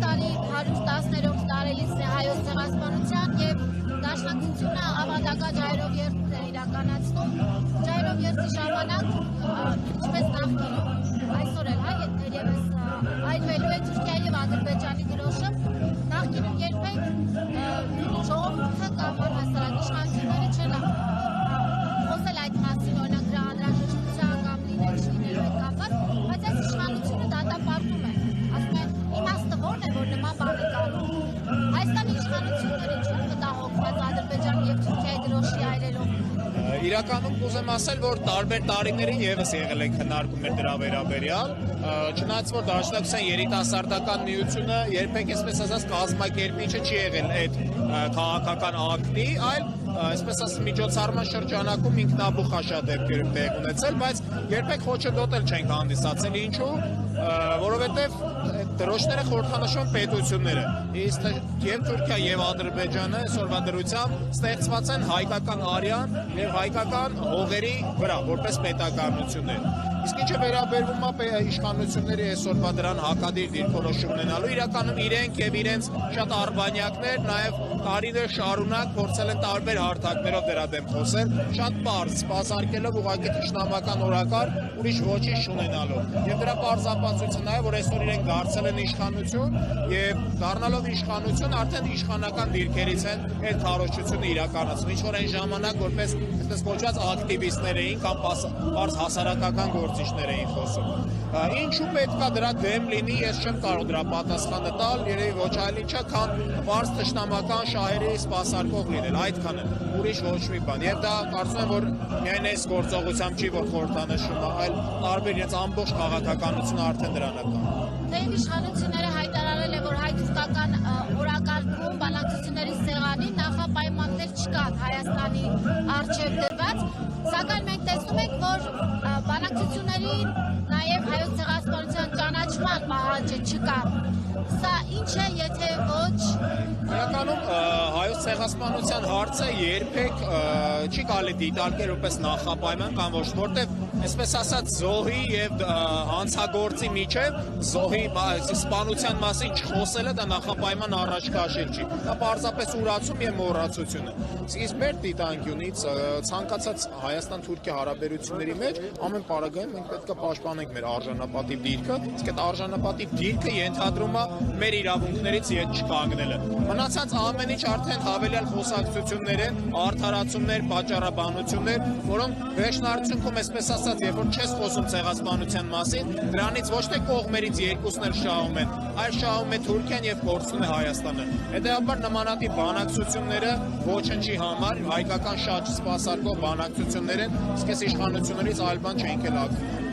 տարի 110-րդ տարելիցն է հայոց ցեղասպանության եւ Դաշնակցությունը ավանդական ջայրով երթ է իրականացնում։ Ջայրով երթի ժամանակ, ինչպես նախկինում, այսօր էլ թերևս այրվելու է Թուրքիայի եւ Ադրբեջանի դրոշը, նախկինում երբեք ժողովուրդը կամ առհասարակ իշխանությունները չեն խոսել այդ մասին, օրինակ դրա անհրաժեշտության կամ լինելու հետ կապված, բայց այս իշխանությունը դատապարտում է, ասում է իմաստը ո՞րն է, որ նման բան է կանում։ Հայաստանի իշխանությունները ինչու մտահոգված Ադրբեջանի եւ Թուրքիայի դրոշի այրերով։ Իրականում կուզեմ ասել, որ տարբեր տարիներին եւս եղել են քննարկումներ դրա վերաբերյալ, չնայած որ Դաշնակցության երիտասարդական միությունը երբեք այսպես ասած կազմակերպիչը չի եղել այդ քաղաքական ակտի, այլ այսպես ասած միջոցառման շրջանակում ինքնաբուխ շատ դեպքերում տեղ ունեցել, բայց երբեք խոչընդոտել չենք հանդիսացել, ինչու, որովհետև դրոշները խորհրդանշում են պետությունները, իսկ եւ Թուրքիա եւ Ադրբեջանը այսօրվա դրությամբ ստեղծված են հայկական արյան եւ հայկական հողերի վրա որպես պետականություններ։ Իսկ ինչը վերաբերվում է իշխանությունների այսօրվա դրան հակադիր դիրքորոշում ունենալու, իրականում իրենք եւ իրենց շատ արբանյակներ նաեւ տարիներ շարունակ փորձել են տարբեր հարթակներով դրա դեմ խոսել, շատ պարզ, սպասարկելով ուղղակի ճշտամական օրակարգ, ուրիշ ոչինչ չունենալով։ Եվ դրա պարզապատասխանությունն է, որ այսօր իրենք դարձել են իշխանություն եւ դառնալով իշխանություն արդեն իշխանական դիրքերից են այդ քարոզչությունը իրականացնում։ Ինչ որ այն ժամանակ որպես այսպես կոչված ակտիվիստներ էին կամ պարզ հասարակական գործիչներ էին խոսում։ Ինչու պետքա դրա դեմ լինի, ես չեմ կարող դրա պատասխանը տալ, երևի ոչ այլ ինչա, քան պարզ ճշտամական շահերի սպասարկող լինել, այդքան է, ուրիշ ոչ մի բան։ Եվ դա կարծում եմ, որ միայն այս գործողությամբ չի, որ խորհրդանշում է, այլ տարբեր իրենց ամբողջ քաղաքականությունը արդեն դրան է կան։ Թեև իշխանությունները հայտարարել են, որ հայ-թուրքական օրակարգում բանակցությունների սեղանին նախապայմաններ չկան Հայաստանի առջև դրված, սակայն մենք տեսնում ենք, որ բանակցություններին նաև հայոց ցեղասպանության ճանաչման պահանջը չկա։ Սա ինչ է, եթե ոչ։ Իրականում հայոց ցեղասպանության հարցը երբեք չի կարելի դիտարկել որպես նախապայման կամ ոչ, որտեղ այսպես ասած զոհի եւ հանցագործի միջև զոհի սպանության մասին չխոսելը դա նախապայման առաջ քաշել չի։ Դա պարզապես ուրացում եւ մոռացություն է։ Իսկ մեր դիտանկյունից ցանկացած Հայաստան-Թուրքիա հարաբերությունների մեջ ամեն պարագայում մենք պետք է պաշտպանենք մեր արժանապատիվ դիրքը, իսկ այդ արժանապատիվ դիրքը ենթադրում է մեր իրավունքներից ետ չկանգնելը։ Մնացած ամեն ինչ արդեն հավելյալ խոսակցություններ են, արդարացումներ, պատճառաբանություններ, որոնք վերջնարդյունքում այսպես ասած, երբ որ չես խոսում ցեղասպանության մասին, դրանից ոչ թե կողմերից երկուսն էլ շահում են, այլ շահում է Թուրքիան եւ կորցնում է Հայաստանը։ Հետեւաբար նմանատիպ բանակցությունները ոչնչի համար հայկական շատ սպասարկող բանակցություններ են, իսկ այս իշխանություններից այլ բան չենք էլ ակնկալում։